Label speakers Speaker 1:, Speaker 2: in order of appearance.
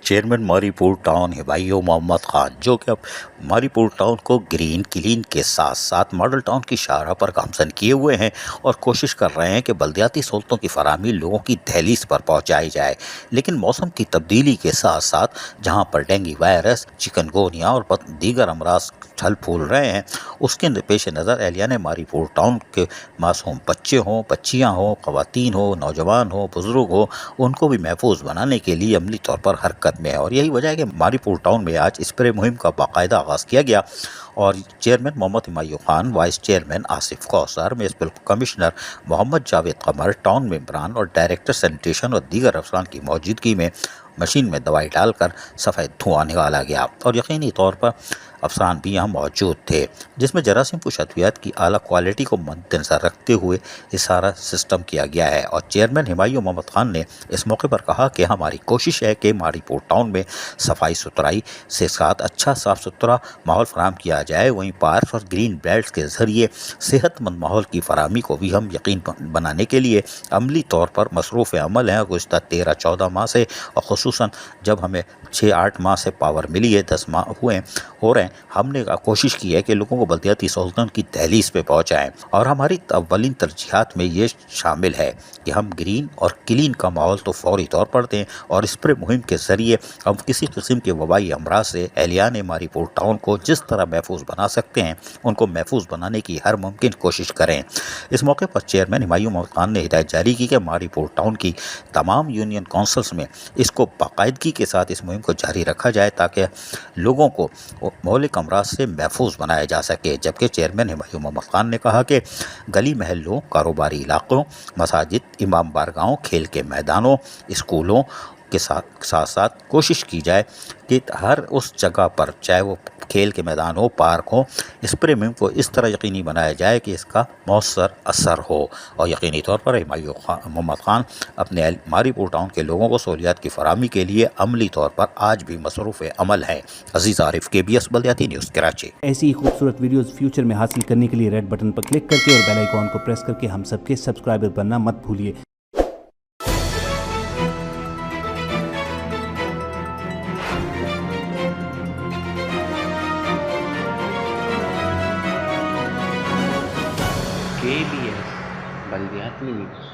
Speaker 1: Chairman ماری پور town ہبائیو Muhammad Khan, جو کہ اب ماری پور ٹاؤن کو گرین کلین کے ساتھ ساتھ ماڈل ٹاؤن کی شاہراہ پر گامزن کیے ہوئے ہیں اور کوشش کر رہے ہیں کہ بلدیاتی سہولتوں کی فراہمی لوگوں کی دہلیز پر پہنچائی جائے۔ لیکن موسم کی تبدیلی کے ساتھ ساتھ جہاں پر ڈینگی وائرس، چکن گونیا اور دیگر امراض پھل پھول رہے ہیں، اس کے پیش نظر اہلیان ماری پور ٹاؤن کے معصوم بچے ہوں، بچیاں ہوں، خواتین ہوں، نوجوان ہوں، بزرگ ہوں، ان کو بھی محفوظ بنانے کے لیے عملی طور پر حرکت میں ہے۔ اور یہی وجہ ہے کہ ماری پور ٹاؤن میں آج اسپرے مہم کا باقاعدہ آغاز کیا گیا اور چیئرمین محمد ہبائیو خان، وائس چیئرمین آصف کوثر، میونسپل کمشنر محمد جاوید قمر، ٹاؤن ممبران اور ڈائریکٹر سینیٹیشن اور دیگر افسران کی موجودگی میں مشین میں دوائی ڈال کر سفید دھواں نکالا گیا اور یقینی طور پر افسران بھی یہاں موجود تھے، جس میں جراثیم کش ادویات کی اعلیٰ کوالٹی کو مد نظر رکھتے ہوئے یہ سارا سسٹم کیا گیا ہے۔ اور چیئرمین ہبائیو محمد خان نے اس موقع پر کہا کہ ہماری کوشش ہے کہ ماری پور ٹاؤن میں صفائی ستھرائی سے ساتھ اچھا صاف ستھرا ماحول فراہم کیا جائے، وہیں پارک اور گرین بیلٹس کے ذریعے صحت مند ماحول کی فراہمی کو بھی ہم یقین بنانے کے لیے عملی طور پر مصروف عمل ہیں۔ گزشتہ 13-14 ماہ سے اور خصوصاً جب ہمیں 6-8 ماہ سے پاور ملی ہے، 10 ماہ ہو رہے ہیں، ہم نے کوشش کی ہے کہ لوگوں کو بلدیاتی سہولتوں کی دہلیز پہ پہنچائیں اور ہماری اولین ترجیحات میں یہ شامل ہے کہ ہم گرین اور کلین کا ماحول تو فوری طور پر دیں اور اسپرے مہم کے ذریعے ہم کسی قسم کے وبائی امراض سے اہلیان ماری پور ٹاؤن کو جس طرح محفوظ بنا سکتے ہیں ان کو محفوظ بنانے کی ہر ممکن کوشش کریں۔ اس موقع پر چیئرمین ہبائیو محمد خان نے ہدایت جاری کی کہ ماری پور ٹاؤن کی تمام یونین کونسلز میں اس کو باقاعدگی کے ساتھ اس مہم کو جاری رکھا جائے تاکہ لوگوں کو مہلک امراض سے محفوظ بنایا جا سکے۔ جبکہ چیئرمین ہبائیو محمد خان نے کہا کہ گلی محلوں، کاروباری علاقوں، مساجد، امام بارگاہوں، کھیل کے میدانوں، اسکولوں کے ساتھ ساتھ کوشش کی جائے کہ ہر اس جگہ پر، چاہے وہ کھیل کے میدان ہو، پارک ہو، اسپرے مہم کو اس طرح یقینی بنایا جائے کہ اس کا مؤثر اثر ہو۔ اور یقینی طور پر ہبائیو محمد خان اپنے ماری پور ٹاؤن کے لوگوں کو سہولیات کی فراہمی کے لیے عملی طور پر آج بھی مصروف عمل ہیں۔ عزیز عارف، KBS بلدیاتی نیوز، کراچی۔
Speaker 2: ایسی ہی خوبصورت ویڈیوز فیوچر میں حاصل کرنے کے لیے ریڈ بٹن پر کلک کر کے اور بیل آئیکن کو پریس کر کے ہم سب کے سبسکرائبر بننا مت بھولیے۔
Speaker 3: KBS بلدیاتی نیوز۔